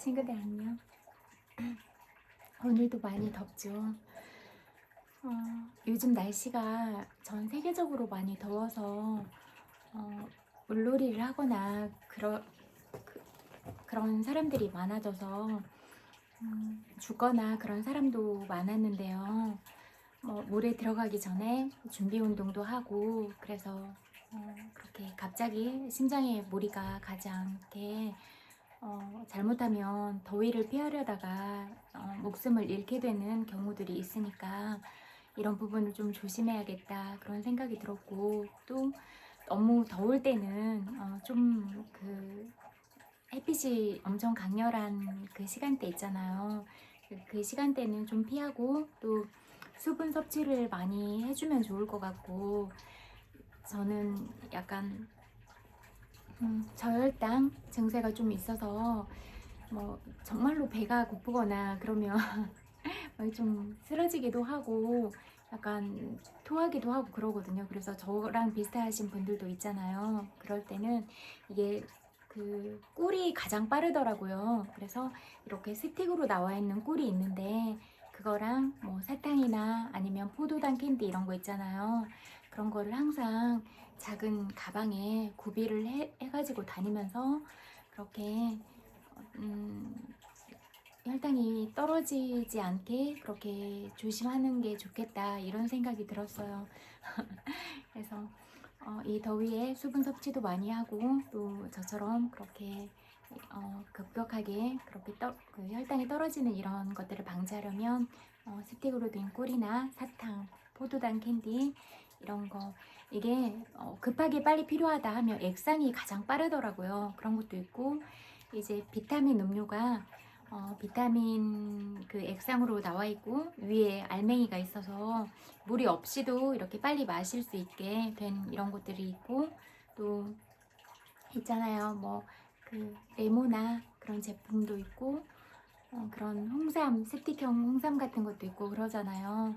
친구들 안녕. 오늘도 많이 덥죠. 요즘 날씨가 전 세계적으로 많이 더워서 어, 물놀이를 하거나 그런 사람들이 많아져서 죽거나 그런 사람도 많았는데요. 물에 들어가기 전에 준비 운동도 하고 그래서 그렇게 갑자기 심장에 무리가 가지 않게 잘못하면 더위를 피하려다가 목숨을 잃게 되는 경우들이 있으니까 이런 부분을 좀 조심해야겠다 그런 생각이 들었고, 또 너무 더울 때는 좀 햇빛이 엄청 강렬한 그 시간대 있잖아요. 그 시간대는 좀 피하고 또 수분 섭취를 많이 해주면 좋을 것 같고, 저는 약간 저혈당 증세가 좀 있어서 정말로 배가 고프거나 그러면 좀 쓰러지기도 하고 약간 토하기도 하고 그러거든요. 그래서 저랑 비슷하신 분들도 있잖아요. 그럴 때는 이게 꿀이 가장 빠르더라고요. 그래서 이렇게 스틱으로 나와 있는 꿀이 있는데 그거랑 사탕이나 아니면 포도당 캔디 이런 거 있잖아요. 그런 거를 항상 작은 가방에 구비를 해가지고 다니면서 그렇게 음, 혈당이 떨어지지 않게 그렇게 조심하는 게 좋겠다 이런 생각이 들었어요. 그래서 이 더위에 수분 섭취도 많이 하고 또 저처럼 그렇게 급격하게 그렇게 혈당이 떨어지는 이런 것들을 방지하려면 스틱으로 된 꿀이나 사탕, 포도당 캔디 이런 거, 이게 급하게 빨리 필요하다 하면 액상이 가장 빠르더라고요. 그런 것도 있고, 이제 비타민 음료가 비타민 그 액상으로 나와 있고 위에 알맹이가 있어서 물이 없이도 이렇게 빨리 마실 수 있게 된 이런 것들이 있고, 또 있잖아요. 레모나 그런 제품도 있고 그런 홍삼, 스틱형 홍삼 같은 것도 있고 그러잖아요.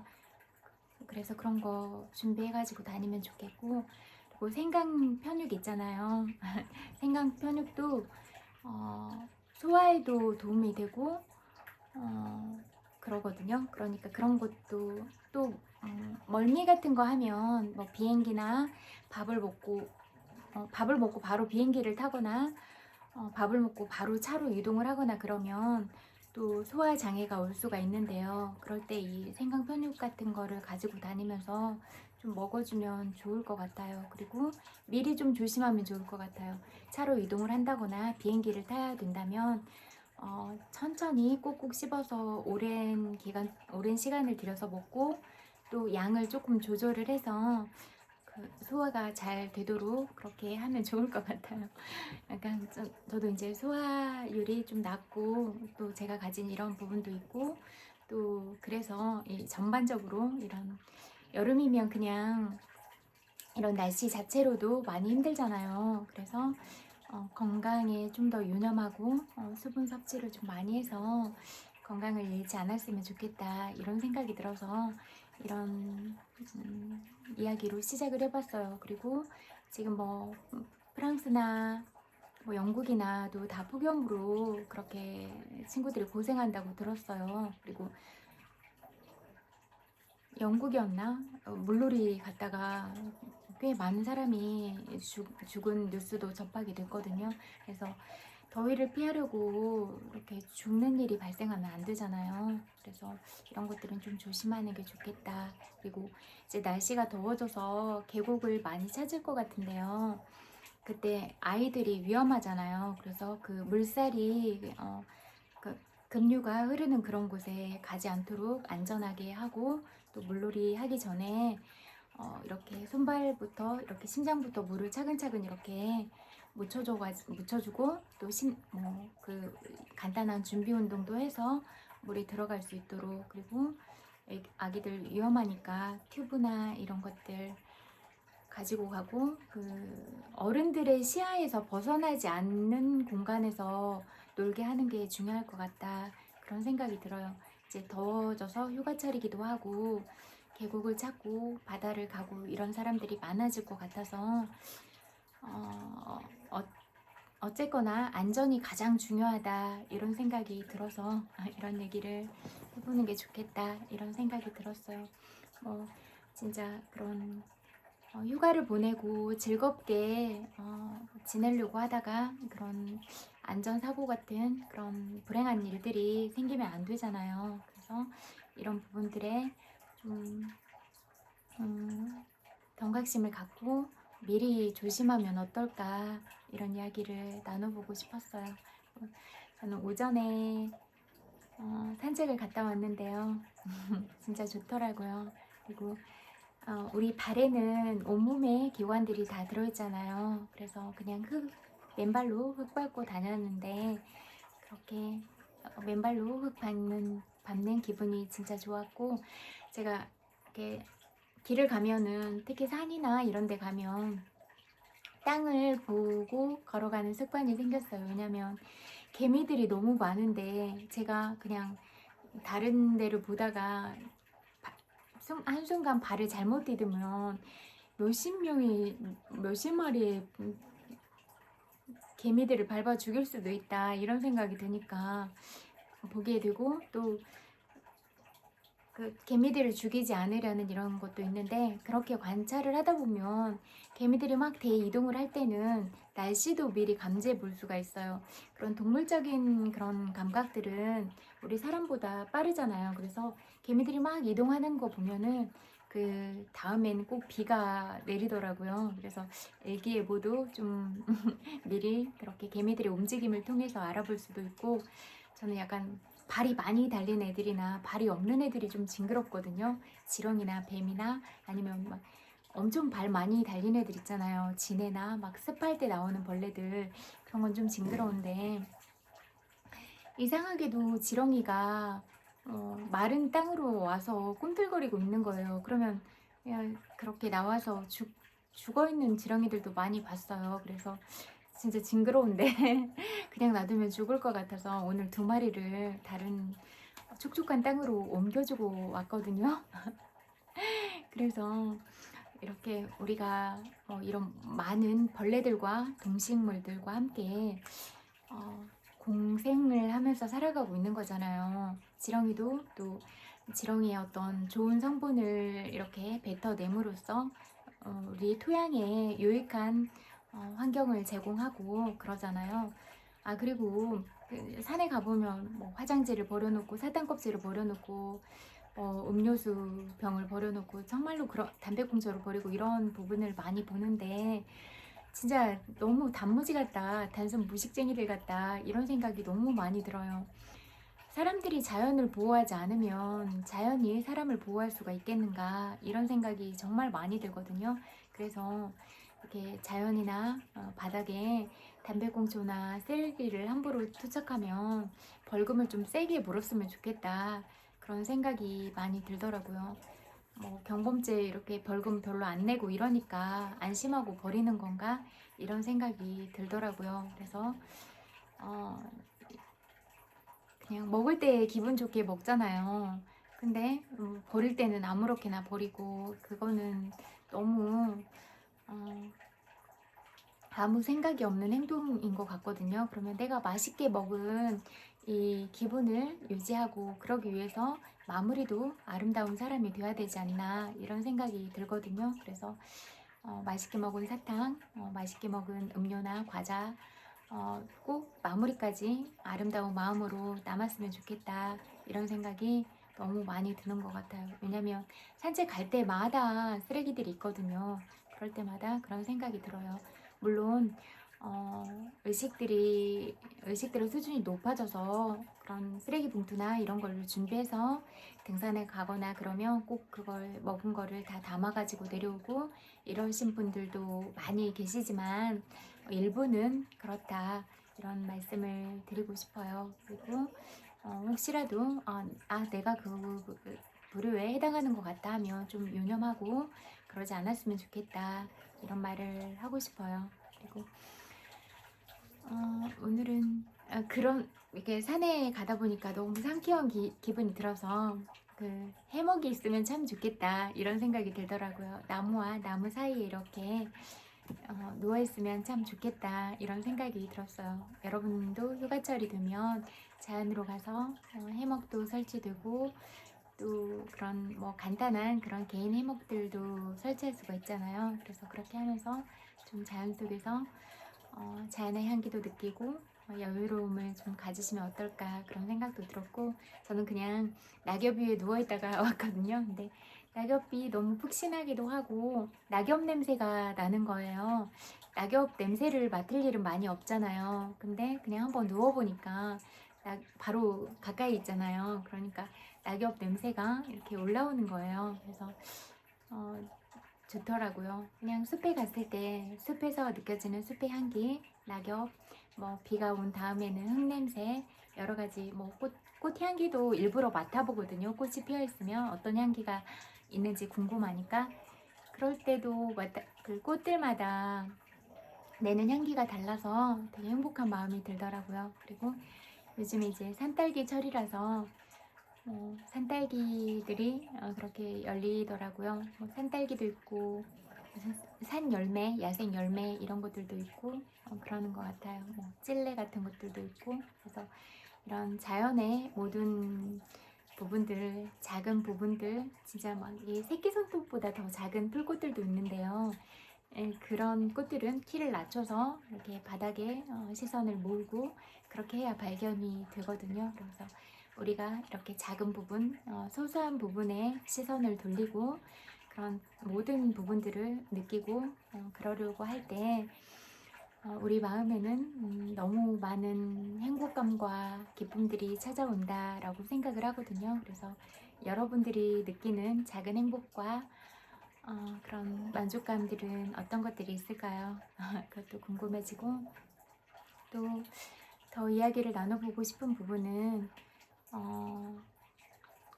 그래서 그런 거 준비해가지고 다니면 좋겠고, 그리고 생강 편육 있잖아요. 생강 편육도 소화에도 도움이 되고 그러거든요. 그러니까 그런 것도 또 멀미 같은 거 하면 비행기나 밥을 먹고 바로 비행기를 타거나 밥을 먹고 바로 차로 이동을 하거나 그러면 또 소화 장애가 올 수가 있는데요. 그럴 때 이 생강 편육 같은 거를 가지고 다니면서 좀 먹어주면 좋을 것 같아요. 그리고 미리 좀 조심하면 좋을 것 같아요. 차로 이동을 한다거나 비행기를 타야 된다면 천천히 꼭꼭 씹어서 오랜 시간을 들여서 먹고 또 양을 조금 조절을 해서 소화가 잘 되도록 그렇게 하면 좋을 것 같아요. 약간 저도 이제 소화율이 좀 낮고 또 제가 가진 이런 부분도 있고, 또 그래서 전반적으로 이런 여름이면 그냥 이런 날씨 자체로도 많이 힘들잖아요. 그래서 건강에 좀 더 유념하고 수분 섭취를 좀 많이 해서 건강을 잃지 않았으면 좋겠다 이런 생각이 들어서 이런 이야기로 시작을 해봤어요. 그리고 지금 프랑스나 영국이나도 다 폭염으로 그렇게 친구들이 고생한다고 들었어요. 그리고 영국이었나? 물놀이 갔다가 꽤 많은 사람이 죽은 뉴스도 접하게 됐거든요. 그래서 더위를 피하려고 이렇게 죽는 일이 발생하면 안 되잖아요. 그래서 이런 것들은 좀 조심하는 게 좋겠다. 그리고 이제 날씨가 더워져서 계곡을 많이 찾을 것 같은데요. 그때 아이들이 위험하잖아요. 그래서 그 물살이 급류가 흐르는 그런 곳에 가지 않도록 안전하게 하고, 또 물놀이 하기 전에 이렇게 손발부터 이렇게 심장부터 물을 차근차근 이렇게 묻혀주고 또 간단한 준비 운동도 해서 물에 들어갈 수 있도록, 그리고 아기들 위험하니까 튜브나 이런 것들 가지고 가고, 어른들의 시야에서 벗어나지 않는 공간에서 놀게 하는 게 중요할 것 같다 그런 생각이 들어요. 이제 더워져서 휴가철이기도 하고 계곡을 찾고 바다를 가고 이런 사람들이 많아질 것 같아서 어, 어, 어쨌거나 안전이 가장 중요하다 이런 생각이 들어서 이런 얘기를 해보는 게 좋겠다 이런 생각이 들었어요. 뭐 진짜 그런 휴가를 보내고 즐겁게 지내려고 하다가 그런 안전사고 같은 그런 불행한 일들이 생기면 안 되잖아요. 그래서 이런 부분들에 좀 경각심을 갖고 미리 조심하면 어떨까 이런 이야기를 나눠보고 싶었어요. 저는 오전에 산책을 갔다 왔는데요. 진짜 좋더라고요. 그리고 우리 발에는 온몸에 기관들이 다 들어있잖아요. 그래서 그냥 맨발로 흙 밟고 다녔는데 그렇게 맨발로 흙 밟는 기분이 진짜 좋았고, 제가 이렇게 길을 가면은 특히 산이나 이런 데 가면 땅을 보고 걸어가는 습관이 생겼어요. 왜냐면 개미들이 너무 많은데 제가 그냥 다른 데를 보다가 한순간 발을 잘못 디디면 몇십 마리의 개미들을 밟아 죽일 수도 있다 이런 생각이 드니까 보게 되고, 또 그 개미들을 죽이지 않으려는 이런 것도 있는데, 그렇게 관찰을 하다 보면 개미들이 막 대이동을 할 때는 날씨도 미리 감지해 볼 수가 있어요. 그런 동물적인 그런 감각들은 우리 사람보다 빠르잖아요. 그래서 개미들이 막 이동하는 거 보면은 그 다음엔 꼭 비가 내리더라고요. 그래서 일기예보도 좀 미리 그렇게 개미들의 움직임을 통해서 알아볼 수도 있고, 저는 약간 발이 많이 달린 애들이나 발이 없는 애들이 좀 징그럽거든요. 지렁이나 뱀이나 아니면 막 엄청 발 많이 달린 애들 있잖아요. 진해나 막 습할 때 나오는 벌레들, 그런 건 좀 징그러운데, 이상하게도 지렁이가 마른 땅으로 와서 꿈틀거리고 있는 거예요. 그러면 그냥 그렇게 나와서 죽어있는 지렁이들도 많이 봤어요. 그래서 진짜 징그러운데 그냥 놔두면 죽을 것 같아서 오늘 2마리를 다른 촉촉한 땅으로 옮겨주고 왔거든요. 그래서 이렇게 우리가 이런 많은 벌레들과 동식물들과 함께 공생을 하면서 살아가고 있는 거잖아요. 지렁이도 또 지렁이의 어떤 좋은 성분을 이렇게 뱉어냄으로써 우리 토양에 유익한 환경을 제공하고 그러잖아요. 그리고 그 산에 가보면 뭐 화장지를 버려놓고 사탕 껍질을 버려놓고 음료수 병을 버려놓고 정말로 담배꽁초를 버리고 이런 부분을 많이 보는데, 진짜 너무 단무지 같다, 단순 무식쟁이들 같다 이런 생각이 너무 많이 들어요. 사람들이 자연을 보호하지 않으면 자연이 사람을 보호할 수가 있겠는가 이런 생각이 정말 많이 들거든요. 그래서 이렇게 자연이나 바닥에 담배꽁초나 쓰레기를 함부로 투척하면 벌금을 좀 세게 물었으면 좋겠다 그런 생각이 많이 들더라고요. 뭐 경범죄 이렇게 벌금 별로 안 내고 이러니까 안심하고 버리는 건가 이런 생각이 들더라고요. 그래서 그냥 먹을 때 기분 좋게 먹잖아요. 근데 버릴 때는 아무렇게나 버리고, 그거는 너무 아무 생각이 없는 행동인 것 같거든요. 그러면 내가 맛있게 먹은 이 기분을 유지하고 그러기 위해서 마무리도 아름다운 사람이 되어야 되지 않나 이런 생각이 들거든요. 그래서 맛있게 먹은 사탕, 맛있게 먹은 음료나 과자 꼭 마무리까지 아름다운 마음으로 남았으면 좋겠다 이런 생각이 너무 많이 드는 것 같아요. 왜냐면 산책 갈 때마다 쓰레기들이 있거든요. 그럴 때마다 그런 생각이 들어요. 물론 의식들의 수준이 높아져서 그런 쓰레기 봉투나 이런 걸 준비해서 등산에 가거나 그러면 꼭 그걸 먹은 거를 다 담아가지고 내려오고 이러신 분들도 많이 계시지만, 일부는 그렇다 이런 말씀을 드리고 싶어요. 그리고 혹시라도 내가 그 부류에 해당하는 것 같다 하면 좀 유념하고 그러지 않았으면 좋겠다 이런 말을 하고 싶어요. 그리고 오늘은 그런 이렇게 산에 가다 보니까 너무 상쾌한 기분이 들어서 그 해먹이 있으면 참 좋겠다 이런 생각이 들더라고요. 나무와 나무 사이에 이렇게 누워있으면 참 좋겠다 이런 생각이 들었어요. 여러분도 휴가철이 되면 자연으로 가서 해먹도 설치되고 또 그런 뭐 간단한 그런 개인 해먹들도 설치할 수가 있잖아요. 그래서 그렇게 하면서 좀 자연 속에서 자연의 향기도 느끼고 여유로움을 좀 가지시면 어떨까 그런 생각도 들었고, 저는 그냥 낙엽 위에 누워있다가 왔거든요. 근데 낙엽이 너무 푹신하기도 하고 낙엽 냄새가 나는 거예요. 낙엽 냄새를 맡을 일은 많이 없잖아요. 근데 그냥 한번 누워보니까 바로 가까이 있잖아요. 그러니까 낙엽 냄새가 이렇게 올라오는 거예요. 그래서 좋더라고요. 그냥 숲에 갔을 때 숲에서 느껴지는 숲의 향기, 낙엽, 뭐 비가 온 다음에는 흙냄새, 여러 가지 뭐 꽃 향기도 일부러 맡아보거든요. 꽃이 피어 있으면 어떤 향기가 있는지 궁금하니까. 그럴 때도 그 꽃들마다 내는 향기가 달라서 되게 행복한 마음이 들더라고요. 그리고 요즘에 이제 산딸기 철이라서 산딸기들이 그렇게 열리더라고요. 뭐 산딸기도 있고 무슨 산 열매, 야생 열매 이런 것들도 있고 그러는 것 같아요. 뭐 찔레 같은 것들도 있고. 그래서 이런 자연의 모든 부분들, 작은 부분들, 진짜 막 이 새끼손톱보다 더 작은 풀꽃들도 있는데요. 그런 꽃들은 키를 낮춰서 이렇게 바닥에 시선을 모으고 그렇게 해야 발견이 되거든요. 그래서 우리가 이렇게 작은 부분, 소소한 부분에 시선을 돌리고 그런 모든 부분들을 느끼고 그러려고 할 때 우리 마음에는 너무 많은 행복감과 기쁨들이 찾아온다라고 생각을 하거든요. 그래서 여러분들이 느끼는 작은 행복과 그런 만족감들은 어떤 것들이 있을까요? 그것도 궁금해지고, 또 더 이야기를 나눠보고 싶은 부분은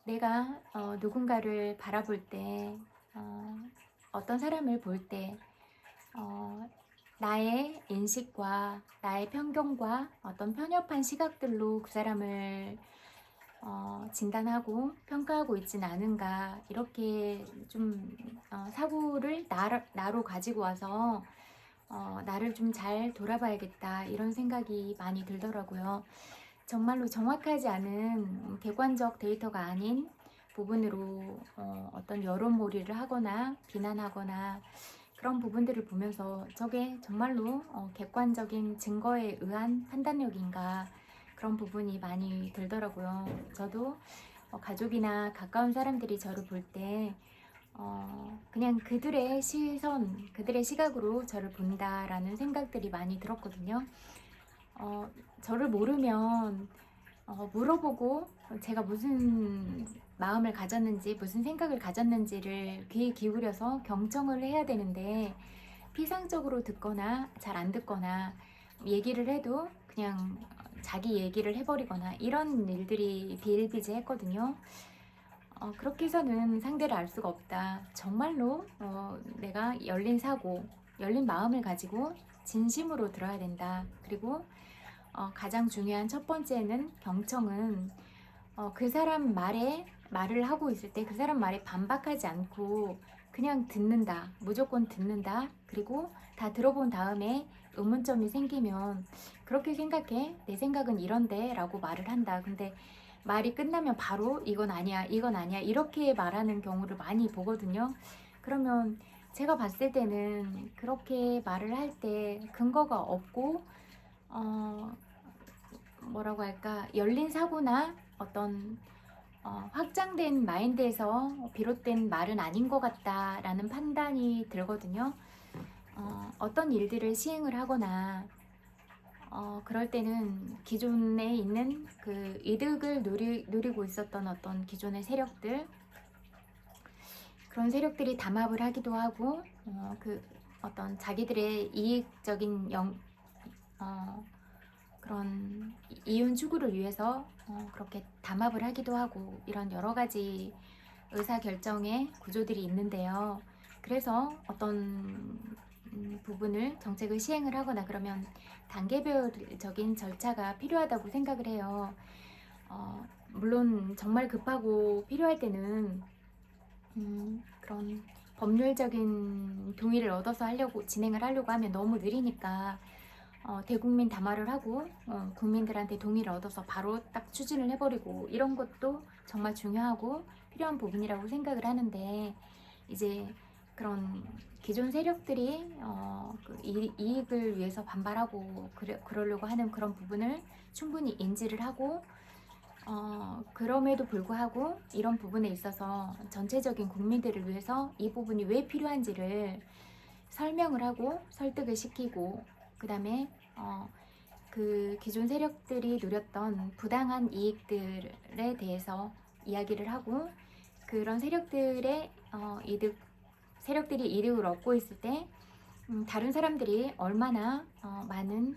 내가 누군가를 바라볼 때, 어떤 사람을 볼 때 나의 인식과 나의 편견과 어떤 편협한 시각들로 그 사람을 진단하고 평가하고 있진 않은가, 이렇게 좀 사고를 나로 가지고 와서 나를 좀 잘 돌아봐야겠다 이런 생각이 많이 들더라고요. 정말로 정확하지 않은 객관적 데이터가 아닌 부분으로 어떤 여론몰이를 하거나 비난하거나 그런 부분들을 보면서 저게 정말로 객관적인 증거에 의한 판단력인가, 그런 부분이 많이 들더라고요. 저도 가족이나 가까운 사람들이 저를 볼 때 그냥 그들의 시선, 그들의 시각으로 저를 본다라는 생각들이 많이 들었거든요. 저를 모르면 물어보고 제가 무슨 마음을 가졌는지, 무슨 생각을 가졌는지를 귀에 기울여서 경청을 해야 되는데, 피상적으로 듣거나 잘 안 듣거나 얘기를 해도 그냥 자기 얘기를 해버리거나 이런 일들이 비일비재했거든요. 그렇게 해서는 상대를 알 수가 없다. 정말로 내가 열린 사고, 열린 마음을 가지고 진심으로 들어야 된다. 그리고 가장 중요한 첫 번째는 경청은 그 사람 말을 하고 있을 때 그 사람 말에 반박하지 않고 그냥 듣는다. 무조건 듣는다. 그리고 다 들어본 다음에 의문점이 생기면 그렇게 생각해. 내 생각은 이런데 라고 말을 한다. 근데 말이 끝나면 바로 이건 아니야, 이건 아니야 이렇게 말하는 경우를 많이 보거든요. 그러면 제가 봤을 때는 그렇게 말을 할 때 근거가 없고 뭐라고 할까, 열린 사고나 어떤 확장된 마인드에서 비롯된 말은 아닌 것 같다라는 판단이 들거든요. 어떤 일들을 시행을 하거나 그럴 때는 기존에 있는 그 이득을 누리고 있었던 어떤 기존의 세력들, 그런 세력들이 담합을 하기도 하고 그 어떤 자기들의 이익적인 그런 이윤 추구를 위해서 그렇게 담합을 하기도 하고, 이런 여러 가지 의사결정의 구조들이 있는데요. 그래서 어떤 부분을 정책을 시행을 하거나 그러면 단계별적인 절차가 필요하다고 생각을 해요. 물론 정말 급하고 필요할 때는 그런 법률적인 동의를 얻어서 진행을 하려고 하면 너무 느리니까 대국민 담화를 하고 국민들한테 동의를 얻어서 바로 딱 추진을 해버리고 이런 것도 정말 중요하고 필요한 부분이라고 생각을 하는데, 이제 그런 기존 세력들이 그 이익을 위해서 반발하고 그러려고 하는 그런 부분을 충분히 인지를 하고, 그럼에도 불구하고 이런 부분에 있어서 전체적인 국민들을 위해서 이 부분이 왜 필요한지를 설명을 하고 설득을 시키고, 그 다음에 그 기존 세력들이 누렸던 부당한 이익들에 대해서 이야기를 하고, 그런 세력들이 이득을 얻고 있을 때 다른 사람들이 얼마나 많은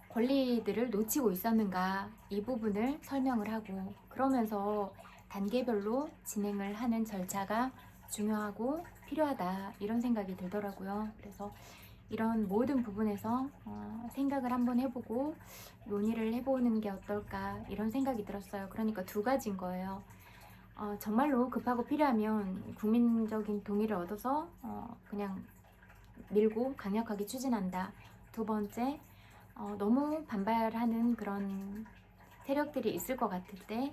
권리들을 놓치고 있었는가, 이 부분을 설명을 하고, 그러면서 단계별로 진행을 하는 절차가 중요하고 필요하다, 이런 생각이 들더라고요. 그래서 이런 모든 부분에서 생각을 한번 해보고 논의를 해보는 게 어떨까, 이런 생각이 들었어요. 그러니까 두 가지인 거예요. 정말로 급하고 필요하면 국민적인 동의를 얻어서 그냥 밀고 강력하게 추진한다. 두 번째, 너무 반발하는 그런 세력들이 있을 것 같을 때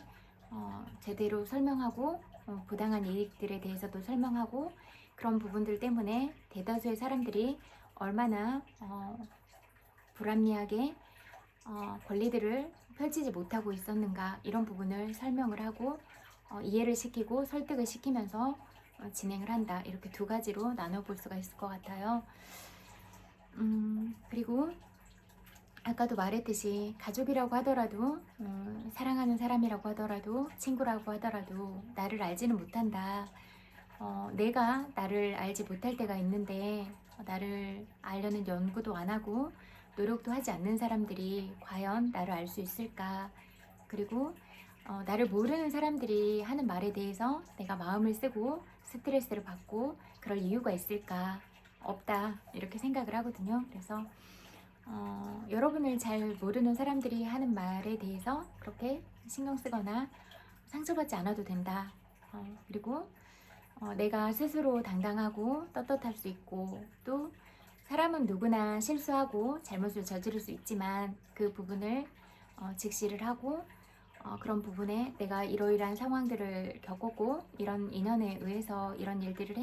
제대로 설명하고 부당한 이익들에 대해서도 설명하고, 그런 부분들 때문에 대다수의 사람들이 얼마나 불합리하게 권리들을 펼치지 못하고 있었는가, 이런 부분을 설명을 하고 이해를 시키고 설득을 시키면서 진행을 한다. 이렇게 두 가지로 나눠볼 수가 있을 것 같아요. 그리고 아까도 말했듯이 가족이라고 하더라도 사랑하는 사람이라고 하더라도 친구라고 하더라도 나를 알지는 못한다. 내가 나를 알지 못할 때가 있는데 나를 알려는 연구도 안 하고 노력도 하지 않는 사람들이 과연 나를 알 수 있을까? 그리고 나를 모르는 사람들이 하는 말에 대해서 내가 마음을 쓰고 스트레스를 받고 그럴 이유가 있을까? 없다, 이렇게 생각을 하거든요. 그래서 여러분을 잘 모르는 사람들이 하는 말에 대해서 그렇게 신경 쓰거나 상처받지 않아도 된다. 그리고 내가 스스로 당당하고 떳떳할 수 있고, 또 사람은 누구나 실수하고 잘못을 저지를 수 있지만 그 부분을 직시를 하고, 그런 부분에 내가 이러이러한 상황들을 겪었고 이런 인연에 의해서 이런 일들을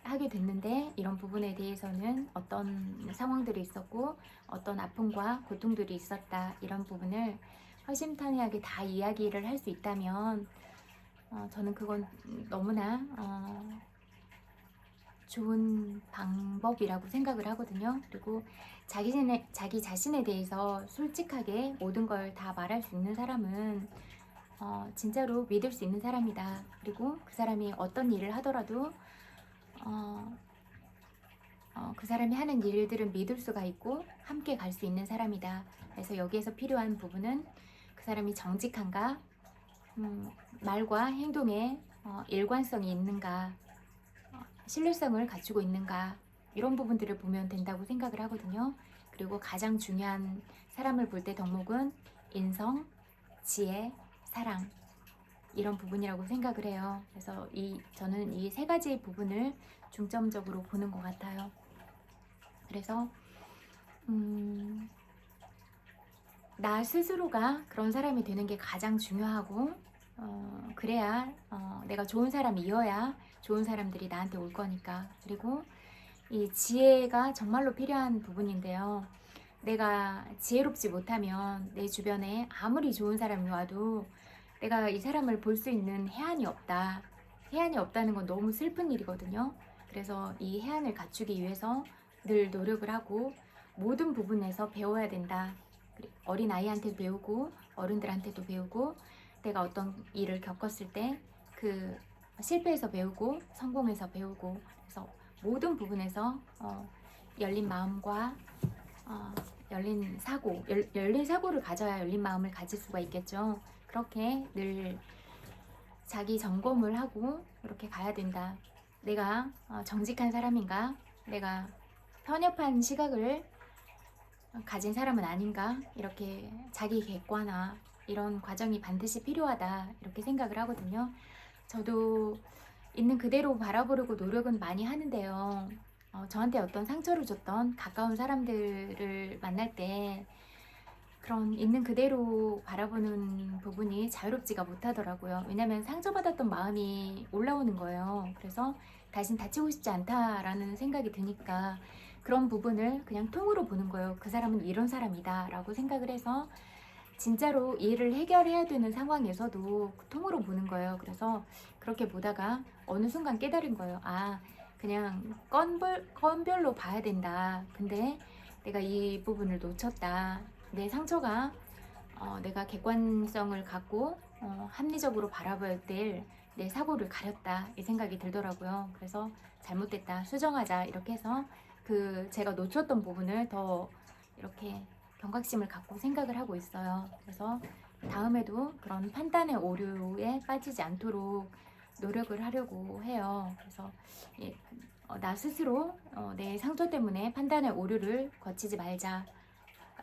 하게 됐는데 이런 부분에 대해서는 어떤 상황들이 있었고 어떤 아픔과 고통들이 있었다, 이런 부분을 허심탄회하게 다 이야기를 할 수 있다면 저는 그건 너무나 좋은 방법이라고 생각을 하거든요. 그리고 자기 자신에 대해서 솔직하게 모든 걸 다 말할 수 있는 사람은 진짜로 믿을 수 있는 사람이다. 그리고 그 사람이 어떤 일을 하더라도 그 사람이 하는 일들은 믿을 수가 있고 함께 갈 수 있는 사람이다. 그래서 여기에서 필요한 부분은 그 사람이 정직한가, 말과 행동에 일관성이 있는가, 신뢰성을 갖추고 있는가, 이런 부분들을 보면 된다고 생각을 하거든요. 그리고 가장 중요한 사람을 볼 때 덕목은 인성, 지혜, 사랑, 이런 부분이라고 생각을 해요. 그래서 저는 이 세 가지 부분을 중점적으로 보는 것 같아요. 그래서 나 스스로가 그런 사람이 되는 게 가장 중요하고, 그래야 내가 좋은 사람이어야 좋은 사람들이 나한테 올 거니까. 그리고 이 지혜가 정말로 필요한 부분인데요. 내가 지혜롭지 못하면 내 주변에 아무리 좋은 사람이 와도 내가 이 사람을 볼 수 있는 해안이 없다. 해안이 없다는 건 너무 슬픈 일이거든요. 그래서 이 해안을 갖추기 위해서 늘 노력을 하고 모든 부분에서 배워야 된다. 어린 아이한테도 배우고 어른들한테도 배우고, 내가 어떤 일을 겪었을 때 그 실패해서 배우고 성공해서 배우고, 그래서 모든 부분에서 열린 마음과 열린 사고를 가져야 열린 마음을 가질 수가 있겠죠. 그렇게 늘 자기 점검을 하고 이렇게 가야 된다. 내가 정직한 사람인가? 내가 편협한 시각을 가진 사람은 아닌가? 이렇게 자기 객관화, 이런 과정이 반드시 필요하다, 이렇게 생각을 하거든요. 저도 있는 그대로 바라보려고 노력은 많이 하는데요. 저한테 어떤 상처를 줬던 가까운 사람들을 만날 때 그런 있는 그대로 바라보는 부분이 자유롭지가 못하더라고요. 왜냐면 상처받았던 마음이 올라오는 거예요. 그래서 다신 다치고 싶지 않다라는 생각이 드니까 그런 부분을 그냥 통으로 보는 거예요. 그 사람은 이런 사람이다 라고 생각을 해서 진짜로 일을 해결해야 되는 상황에서도 통으로 보는 거예요. 그래서 그렇게 보다가 어느 순간 깨달은 거예요. 아, 그냥 건별로 봐야 된다. 근데 내가 이 부분을 놓쳤다. 내 상처가 내가 객관성을 갖고 합리적으로 바라봐야 될 내 사고를 가렸다. 이 생각이 들더라고요. 그래서 잘못됐다. 수정하자. 이렇게 해서 제가 놓쳤던 부분을 더 이렇게 경각심을 갖고 생각을 하고 있어요. 그래서 다음에도 그런 판단의 오류에 빠지지 않도록 노력을 하려고 해요. 그래서 나 스스로 내 상처 때문에 판단의 오류를 거치지 말자.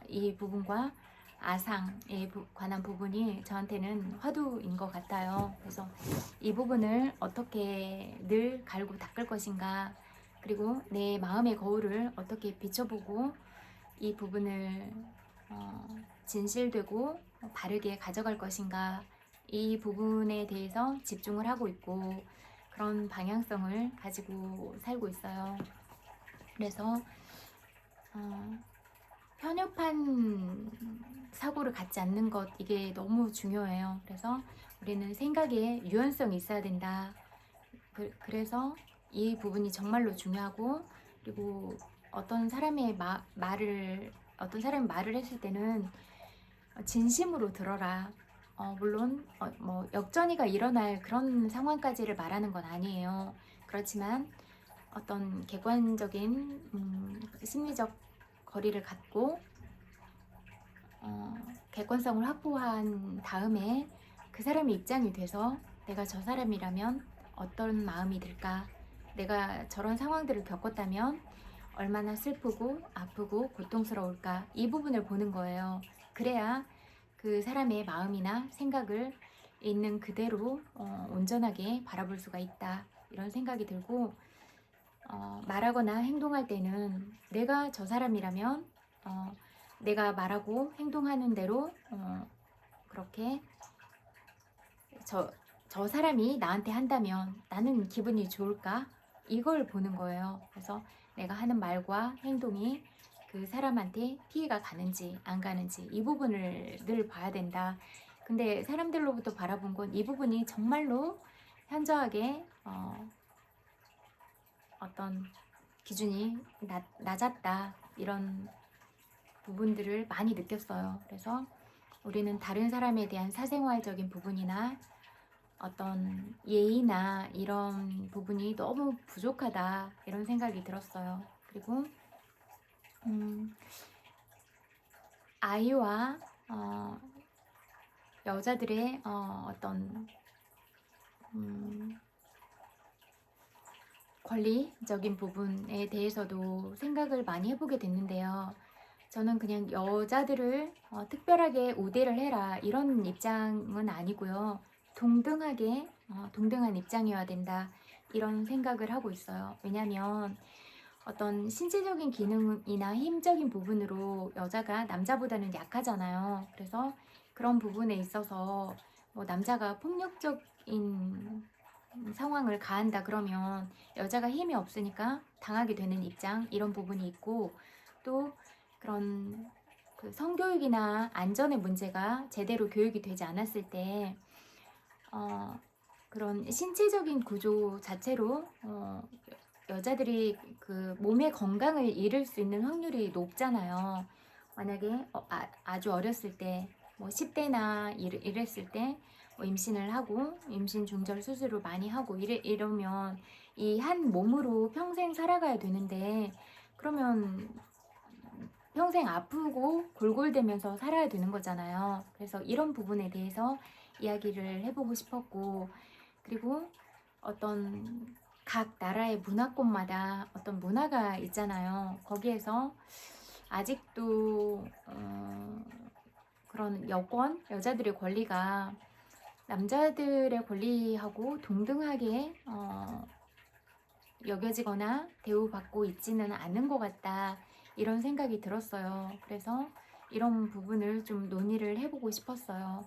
이 부분과 아상에 관한 부분이 저한테는 화두인 것 같아요. 그래서 이 부분을 어떻게 늘 갈고 닦을 것인가, 그리고 내 마음의 거울을 어떻게 비춰보고 이 부분을 진실되고 바르게 가져갈 것인가, 이 부분에 대해서 집중을 하고 있고 그런 방향성을 가지고 살고 있어요. 그래서 편협한 사고를 갖지 않는 것, 이게 너무 중요해요. 그래서 우리는 생각에 유연성이 있어야 된다. 그래서 이 부분이 정말로 중요하고, 그리고 어떤 사람이 말을 했을 때는 진심으로 들어라. 물론 뭐 역전이가 일어날 그런 상황까지를 말하는 건 아니에요. 그렇지만 어떤 객관적인 심리적 거리를 갖고 객관성을 확보한 다음에 그 사람의 입장이 돼서 내가 저 사람이라면 어떤 마음이 들까, 내가 저런 상황들을 겪었다면 얼마나 슬프고 아프고 고통스러울까, 이 부분을 보는 거예요. 그래야 그 사람의 마음이나 생각을 있는 그대로 온전하게 바라볼 수가 있다, 이런 생각이 들고, 말하거나 행동할 때는 내가 저 사람이라면 내가 말하고 행동하는 대로 그렇게 저 사람이 나한테 한다면 나는 기분이 좋을까? 이걸 보는 거예요. 그래서 내가 하는 말과 행동이 그 사람한테 피해가 가는지 안 가는지, 이 부분을 늘 봐야 된다. 근데 사람들로부터 바라본 건 이 부분이 정말로 현저하게 어떤 기준이 낮았다, 이런 부분들을 많이 느꼈어요. 그래서 우리는 다른 사람에 대한 사생활적인 부분이나 어떤 예의나 이런 부분이 너무 부족하다, 이런 생각이 들었어요. 그리고 아이와 여자들의 어떤 권리적인 부분에 대해서도 생각을 많이 해보게 됐는데요. 저는 그냥 여자들을 특별하게 우대를 해라, 이런 입장은 아니고요. 동등하게 동등한 입장이어야 된다, 이런 생각을 하고 있어요. 왜냐하면 어떤 신체적인 기능이나 힘적인 부분으로 여자가 남자보다는 약하잖아요. 그래서 그런 부분에 있어서 뭐 남자가 폭력적인 상황을 가한다 그러면 여자가 힘이 없으니까 당하게 되는 입장, 이런 부분이 있고, 또 그런 성교육이나 안전의 문제가 제대로 교육이 되지 않았을 때 그런 신체적인 구조 자체로 여자들이 그 몸의 건강을 잃을 수 있는 확률이 높잖아요. 만약에 아주 어렸을 때, 뭐 10대나 이랬을 때 뭐 임신을 하고 임신 중절 수술을 많이 하고 이러면 이 한 몸으로 평생 살아가야 되는데, 그러면 평생 아프고 골골대면서 살아야 되는 거잖아요. 그래서 이런 부분에 대해서 이야기를 해보고 싶었고, 그리고 어떤 각 나라의 문화권마다 어떤 문화가 있잖아요. 거기에서 아직도 그런 여자들의 권리가 남자들의 권리하고 동등하게 여겨지거나 대우받고 있지는 않은 것 같다, 이런 생각이 들었어요. 그래서 이런 부분을 좀 논의를 해보고 싶었어요.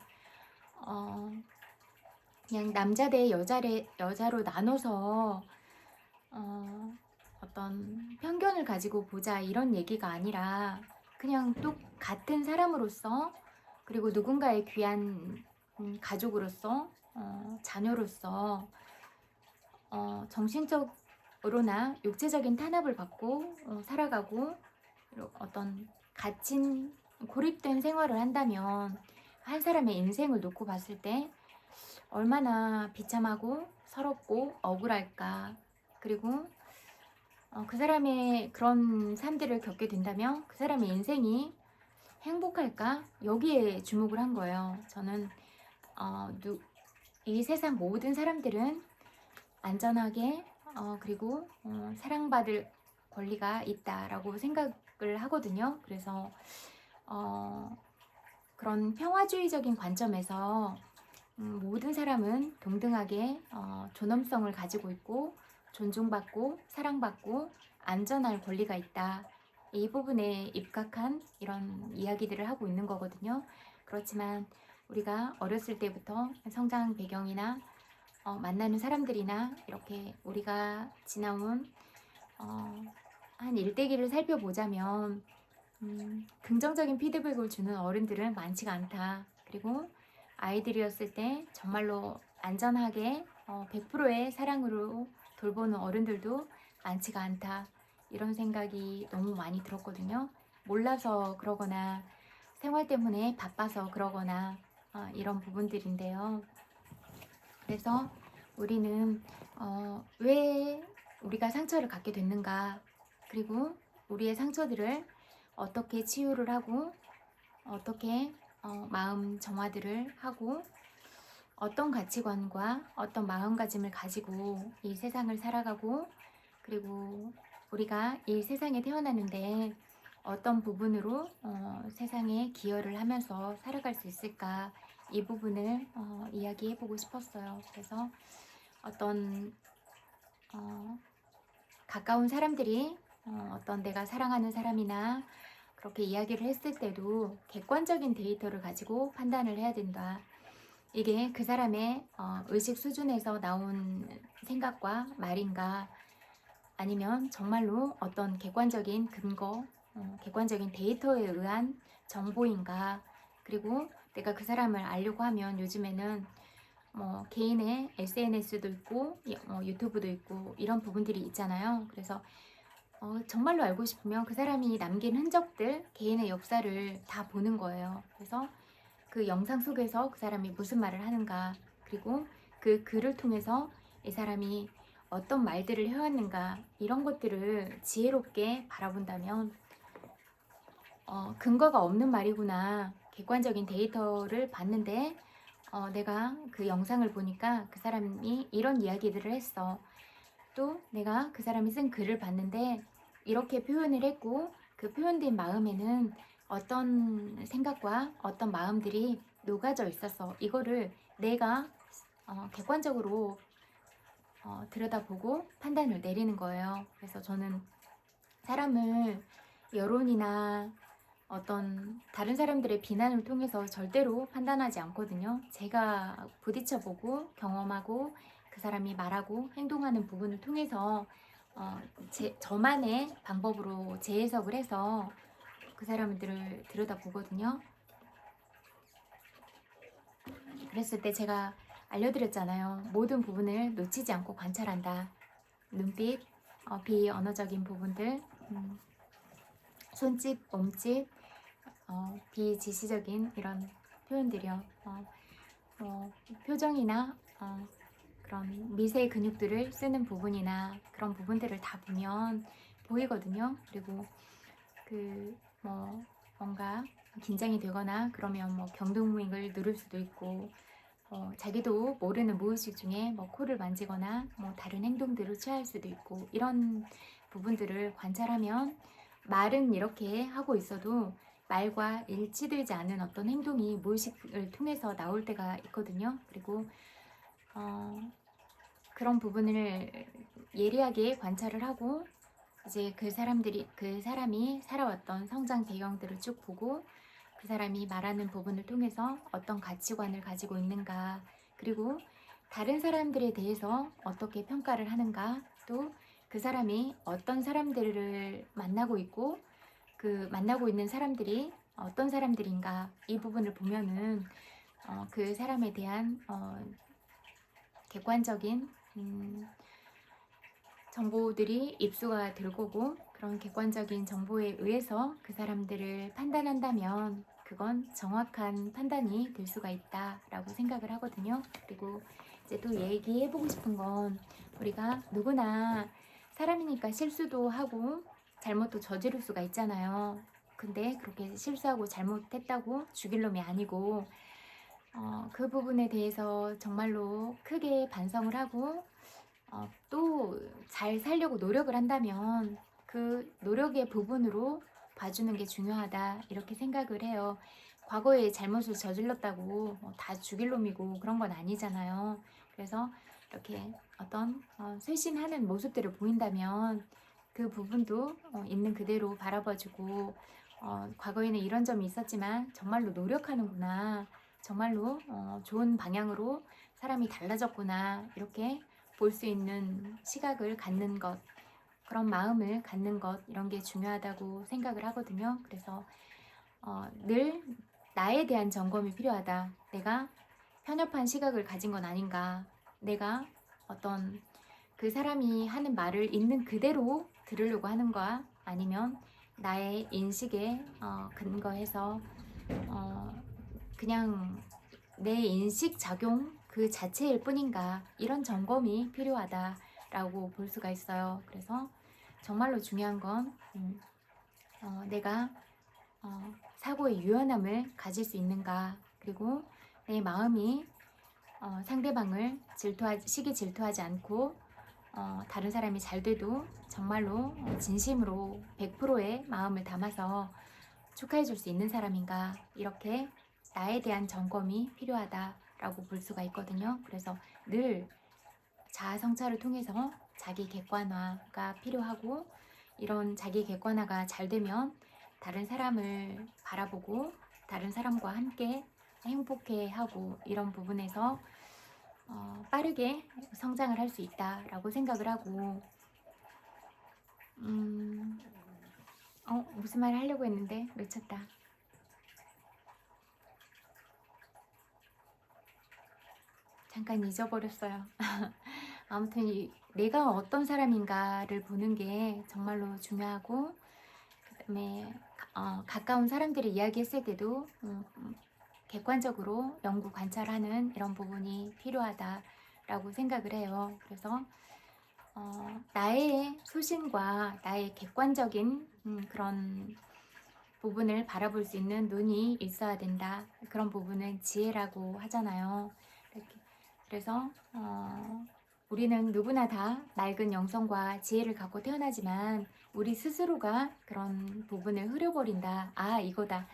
그냥 남자 대 여자로 나눠서 어떤 편견을 가지고 보자, 이런 얘기가 아니라 그냥 같은 사람으로서, 그리고 누군가의 귀한 가족으로서, 자녀로서 정신적으로나 육체적인 탄압을 받고 살아가고, 어떤 갇힌 고립된 생활을 한다면 한 사람의 인생을 놓고 봤을 때 얼마나 비참하고 서럽고 억울할까. 그리고 그 사람의 그런 삶들을 겪게 된다면 그 사람의 인생이 행복할까? 여기에 주목을 한 거예요. 저는 이 세상 모든 사람들은 안전하게 그리고 사랑받을 권리가 있다라고 생각을 하거든요. 그래서 그런 평화주의적인 관점에서 모든 사람은 동등하게 존엄성을 가지고 있고 존중받고 사랑받고 안전할 권리가 있다. 이 부분에 입각한 이런 이야기들을 하고 있는 거거든요. 그렇지만 우리가 어렸을 때부터 성장 배경이나 만나는 사람들이나 이렇게 우리가 지나온 한 일대기를 살펴보자면 긍정적인 피드백을 주는 어른들은 많지가 않다. 그리고 아이들이었을 때 정말로 안전하게 100%의 사랑으로 돌보는 어른들도 많지가 않다. 이런 생각이 너무 많이 들었거든요. 몰라서 그러거나 생활 때문에 바빠서 그러거나 이런 부분들인데요. 그래서 우리는 왜 우리가 상처를 갖게 됐는가, 그리고 우리의 상처들을 어떻게 치유를 하고 어떻게 마음 정화들을 하고 어떤 가치관과 어떤 마음가짐을 가지고 이 세상을 살아가고, 그리고 우리가 이 세상에 태어났는데 어떤 부분으로 세상에 기여를 하면서 살아갈 수 있을까, 이 부분을 이야기해보고 싶었어요. 그래서 어떤 가까운 사람들이 어떤 내가 사랑하는 사람이나 그렇게 이야기를 했을 때도 객관적인 데이터를 가지고 판단을 해야 된다. 이게 그 사람의 의식 수준에서 나온 생각과 말인가, 아니면 정말로 어떤 객관적인 근거, 객관적인 데이터에 의한 정보인가. 그리고 내가 그 사람을 알려고 하면 요즘에는 개인의 SNS도 있고 유튜브도 있고 이런 부분들이 있잖아요. 그래서 정말로 알고 싶으면 그 사람이 남긴 흔적들, 개인의 역사를 다 보는 거예요. 그래서 그 영상 속에서 그 사람이 무슨 말을 하는가, 그리고 그 글을 통해서 이 사람이 어떤 말들을 해왔는가, 이런 것들을 지혜롭게 바라본다면 근거가 없는 말이구나, 객관적인 데이터를 봤는데 내가 그 영상을 보니까 그 사람이 이런 이야기들을 했어. 또 내가 그 사람이 쓴 글을 봤는데 이렇게 표현을 했고, 그 표현된 마음에는 어떤 생각과 어떤 마음들이 녹아져 있었어. 이거를 내가 객관적으로 들여다보고 판단을 내리는 거예요. 그래서 저는 사람을 여론이나 어떤 다른 사람들의 비난을 통해서 절대로 판단하지 않거든요. 제가 부딪혀보고 경험하고 그 사람이 말하고 행동하는 부분을 통해서 저만의 방법으로 재해석을 해서 그 사람들을 들여다보거든요. 그랬을 때 제가 알려드렸잖아요. 모든 부분을 놓치지 않고 관찰한다. 눈빛, 비언어적인 부분들, 손짓, 몸짓, 비지시적인 이런 표현들이요. 표정이나 그런 미세 근육들을 쓰는 부분이나 그런 부분들을 다 보면 보이거든요. 그리고 뭔가 긴장이 되거나 그러면 경동무익을 누를 수도 있고, 자기도 모르는 무의식 중에 코를 만지거나 다른 행동들을 취할 수도 있고, 이런 부분들을 관찰하면 말은 이렇게 하고 있어도 말과 일치되지 않은 어떤 행동이 무의식을 통해서 나올 때가 있거든요. 그리고 그런 부분을 예리하게 관찰을 하고 이제 그 사람이 살아왔던 성장 배경들을 쭉 보고 그 사람이 말하는 부분을 통해서 어떤 가치관을 가지고 있는가, 그리고 다른 사람들에 대해서 어떻게 평가를 하는가, 또 그 사람이 어떤 사람들을 만나고 있고 그 만나고 있는 사람들이 어떤 사람들인가, 이 부분을 보면은 그 사람에 대한 객관적인 정보들이 입수가 될 거고, 그런 객관적인 정보에 의해서 그 사람들을 판단한다면 그건 정확한 판단이 될 수가 있다라고 생각을 하거든요. 그리고 이제 또 얘기해보고 싶은 건, 우리가 누구나 사람이니까 실수도 하고 잘못도 저지를 수가 있잖아요. 근데 그렇게 실수하고 잘못했다고 죽일 놈이 아니고, 그 부분에 대해서 정말로 크게 반성을 하고 또 잘 살려고 노력을 한다면 그 노력의 부분으로 봐주는 게 중요하다, 이렇게 생각을 해요. 과거에 잘못을 저질렀다고 다 죽일 놈이고 그런 건 아니잖아요. 그래서 이렇게 어떤 쇄신하는 모습들을 보인다면 그 부분도 있는 그대로 바라봐주고, 과거에는 이런 점이 있었지만 정말로 노력하는구나, 정말로 좋은 방향으로 사람이 달라졌구나, 이렇게 볼 수 있는 시각을 갖는 것, 그런 마음을 갖는 것, 이런 게 중요하다고 생각을 하거든요. 그래서 늘 나에 대한 점검이 필요하다. 내가 편협한 시각을 가진 건 아닌가, 내가 어떤 그 사람이 하는 말을 있는 그대로 들으려고 하는가, 아니면 나의 인식에 근거해서 그냥 내 인식 작용 그 자체일 뿐인가, 이런 점검이 필요하다라고 볼 수가 있어요. 그래서 정말로 중요한 건 내가 사고의 유연함을 가질 수 있는가, 그리고 내 마음이 상대방을 시기 질투하지 않고 다른 사람이 잘 돼도 정말로 진심으로 100%의 마음을 담아서 축하해 줄 수 있는 사람인가, 이렇게 나에 대한 점검이 필요하다라고 볼 수가 있거든요. 그래서 늘 자아 성찰을 통해서 자기 객관화가 필요하고, 이런 자기 객관화가 잘 되면 다른 사람을 바라보고 다른 사람과 함께 행복해하고, 이런 부분에서 빠르게 성장을 할 수 있다라고 생각을 하고, 무슨 말 하려고 했는데 놓쳤다. 잠깐 잊어버렸어요. 아무튼 내가 어떤 사람인가를 보는 게 정말로 중요하고, 그다음에 가까운 사람들이 이야기했을 때도 객관적으로 연구 관찰하는 이런 부분이 필요하다라고 생각을 해요. 그래서 나의 소신과 나의 객관적인 그런 부분을 바라볼 수 있는 눈이 있어야 된다. 그런 부분은 지혜라고 하잖아요. 그래서 우리는 누구나 다 맑은 영성과 지혜를 갖고 태어나지만 우리 스스로가 그런 부분을 흐려버린다. 이거다.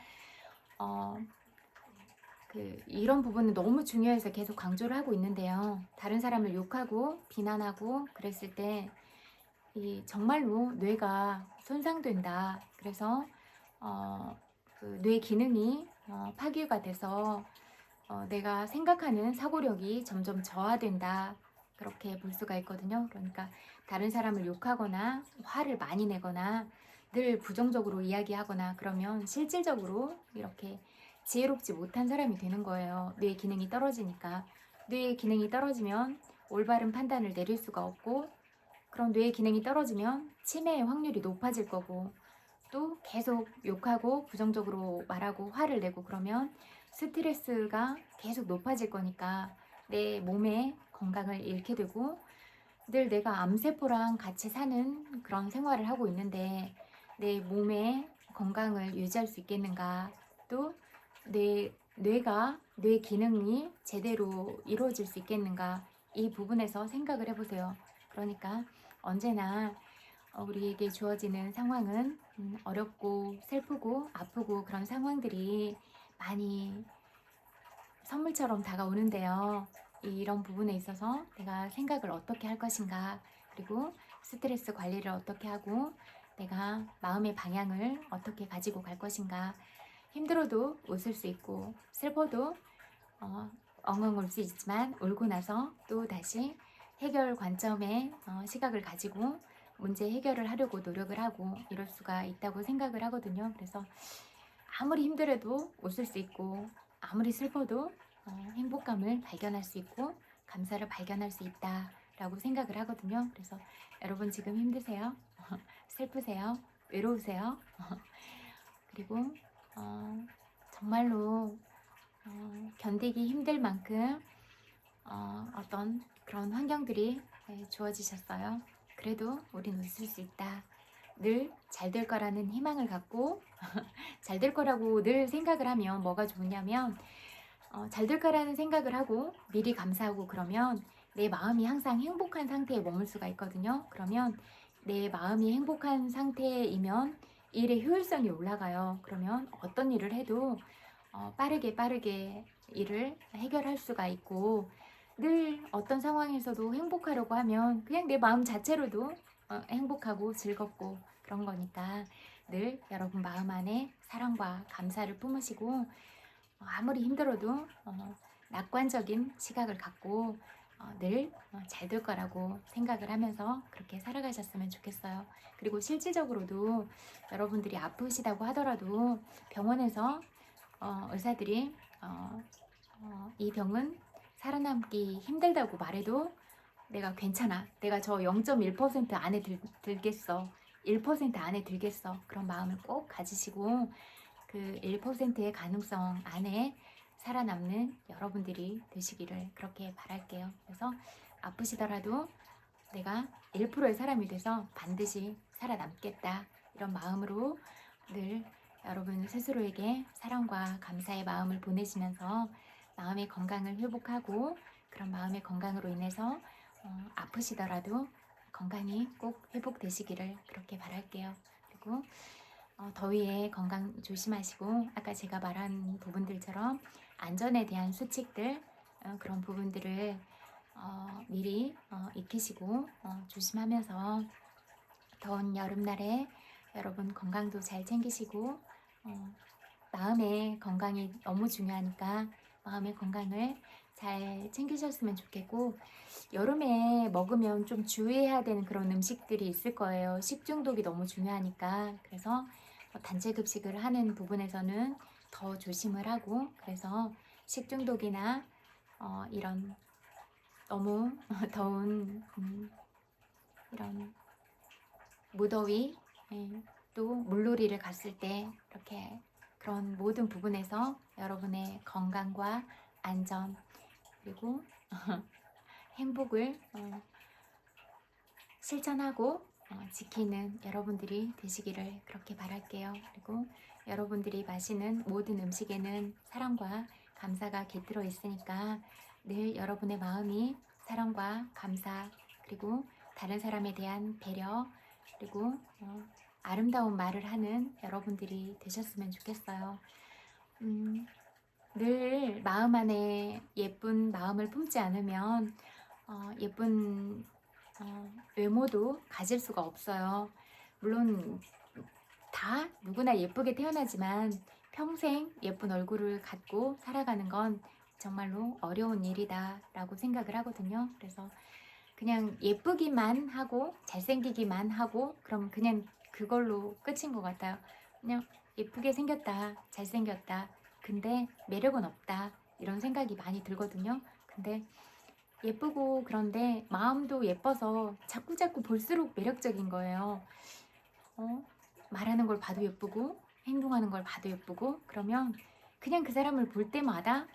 이런 부분은 너무 중요해서 계속 강조를 하고 있는데요. 다른 사람을 욕하고 비난하고 그랬을 때 정말로 뇌가 손상된다. 그래서 그 뇌 기능이 파괴가 돼서 내가 생각하는 사고력이 점점 저하된다, 그렇게 볼 수가 있거든요. 그러니까 다른 사람을 욕하거나 화를 많이 내거나 늘 부정적으로 이야기하거나 그러면 실질적으로 이렇게 지혜롭지 못한 사람이 되는 거예요. 뇌의 기능이 떨어지니까. 뇌의 기능이 떨어지면 올바른 판단을 내릴 수가 없고, 그럼 뇌의 기능이 떨어지면 치매의 확률이 높아질 거고, 또 계속 욕하고 부정적으로 말하고 화를 내고 그러면 스트레스가 계속 높아질 거니까 내 몸의 건강을 잃게 되고, 늘 내가 암세포랑 같이 사는 그런 생활을 하고 있는데 내 몸의 건강을 유지할 수 있겠는가, 또 뇌 기능이 제대로 이루어질 수 있겠는가, 이 부분에서 생각을 해보세요. 그러니까 언제나 우리에게 주어지는 상황은 어렵고 슬프고 아프고 그런 상황들이 많이 선물처럼 다가오는데요. 이런 부분에 있어서 내가 생각을 어떻게 할 것인가, 그리고 스트레스 관리를 어떻게 하고 내가 마음의 방향을 어떻게 가지고 갈 것인가. 힘들어도 웃을 수 있고 슬퍼도 엉엉 울 수 있지만 울고 나서 또 다시 해결 관점의 시각을 가지고 문제 해결을 하려고 노력을 하고 이럴 수가 있다고 생각을 하거든요. 그래서 아무리 힘들어도 웃을 수 있고 아무리 슬퍼도 행복감을 발견할 수 있고 감사를 발견할 수 있다라고 생각을 하거든요. 그래서 여러분 지금 힘드세요? 슬프세요? 외로우세요? 그리고 정말로 견디기 힘들 만큼 어떤 그런 환경들이 주어지셨어요. 그래도 우린 웃을 수 있다. 늘 잘 될 거라는 희망을 갖고 잘 될 거라고 늘 생각을 하면 뭐가 좋냐면 잘 될 거라는 생각을 하고 미리 감사하고 그러면 내 마음이 항상 행복한 상태에 머물 수가 있거든요. 그러면 내 마음이 행복한 상태이면 일의 효율성이 올라가요. 그러면 어떤 일을 해도 빠르게 일을 해결할 수가 있고, 늘 어떤 상황에서도 행복하려고 하면 그냥 내 마음 자체로도 행복하고 즐겁고 그런 거니까 늘 여러분 마음 안에 사랑과 감사를 품으시고 아무리 힘들어도 낙관적인 시각을 갖고 늘 잘 될 거라고 생각을 하면서 그렇게 살아가셨으면 좋겠어요. 그리고 실질적으로도 여러분들이 아프시다고 하더라도 병원에서 의사들이 이 병은 살아남기 힘들다고 말해도 내가 괜찮아, 내가 저 0.1% 안에 들겠어, 1% 안에 들겠어, 그런 마음을 꼭 가지시고 그 1%의 가능성 안에 살아남는 여러분들이 되시기를 그렇게 바랄게요. 그래서 아프시더라도 내가 1%의 사람이 돼서 반드시 살아남겠다, 이런 마음으로 늘 여러분 스스로에게 사랑과 감사의 마음을 보내시면서 마음의 건강을 회복하고, 그런 마음의 건강으로 인해서 아프시더라도 건강이 꼭 회복되시기를 그렇게 바랄게요. 그리고 더위에 건강 조심하시고 아까 제가 말한 부분들처럼 안전에 대한 수칙들, 그런 부분들을 미리 익히시고 조심하면서 더운 여름날에 여러분 건강도 잘 챙기시고 마음의 건강이 너무 중요하니까 마음의 건강을 잘 챙기셨으면 좋겠고, 여름에 먹으면 좀 주의해야 되는 그런 음식들이 있을 거예요. 식중독이 너무 중요하니까. 그래서 단체 급식을 하는 부분에서는 더 조심을 하고, 그래서 식중독이나 이런 너무 더운 이런 무더위, 또 물놀이를 갔을 때 이렇게 그런 모든 부분에서 여러분의 건강과 안전 그리고 행복을 실천하고 지키는 여러분들이 되시기를 그렇게 바랄게요. 그리고 여러분들이 마시는 모든 음식에는 사랑과 감사가 깃들어 있으니까 늘 여러분의 마음이 사랑과 감사, 그리고 다른 사람에 대한 배려, 그리고 아름다운 말을 하는 여러분들이 되셨으면 좋겠어요. 늘 마음 안에 예쁜 마음을 품지 않으면 예쁜 외모도 가질 수가 없어요. 물론 다 누구나 예쁘게 태어나지만 평생 예쁜 얼굴을 갖고 살아가는 건 정말로 어려운 일이다 라고 생각을 하거든요. 그래서 그냥 예쁘기만 하고 잘생기기만 하고 그럼 그냥 그걸로 끝인 것 같아요. 그냥 예쁘게 생겼다, 잘생겼다, 근데 매력은 없다, 이런 생각이 많이 들거든요. 근데 예쁘고 그런데 마음도 예뻐서 자꾸자꾸 볼수록 매력적인 거예요. 말하는 걸 봐도 예쁘고 행동하는 걸 봐도 예쁘고 그러면 그냥 그 사람을 볼 때마다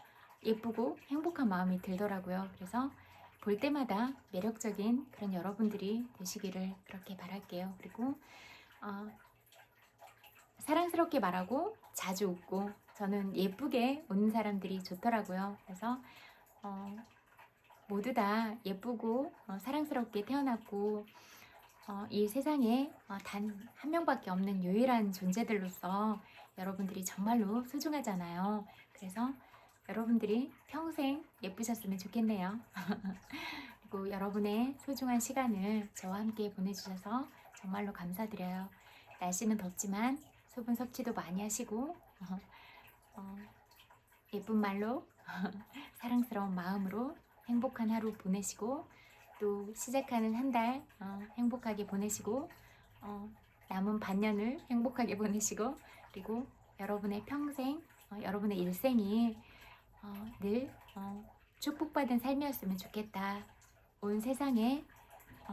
예쁘고 행복한 마음이 들더라고요. 그래서 볼 때마다 매력적인 그런 여러분들이 되시기를 그렇게 바랄게요. 그리고 사랑스럽게 말하고 자주 웃고, 저는 예쁘게 웃는 사람들이 좋더라고요. 그래서 모두 다 예쁘고 사랑스럽게 태어났고 이 세상에 단 한 명밖에 없는 유일한 존재들로서 여러분들이 정말로 소중하잖아요. 그래서 여러분들이 평생 예쁘셨으면 좋겠네요. 그리고 여러분의 소중한 시간을 저와 함께 보내주셔서 정말로 감사드려요. 날씨는 덥지만 수분 섭취도 많이 하시고 어, 예쁜 말로 사랑스러운 마음으로 행복한 하루 보내시고 또 시작하는 한 달 행복하게 보내시고 남은 반년을 행복하게 보내시고 그리고 여러분의 평생 여러분의 일생이 늘 축복받은 삶이었으면 좋겠다. 온 세상에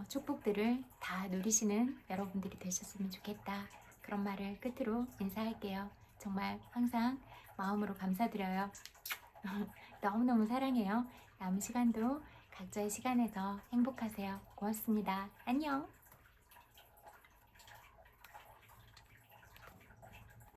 축복들을 다 누리시는 여러분들이 되셨으면 좋겠다. 그런 말을 끝으로 인사할게요. 정말 항상 마음으로 감사드려요. 너무너무 사랑해요. 남은 시간도 각자의 시간에서 행복하세요. 고맙습니다. 안녕.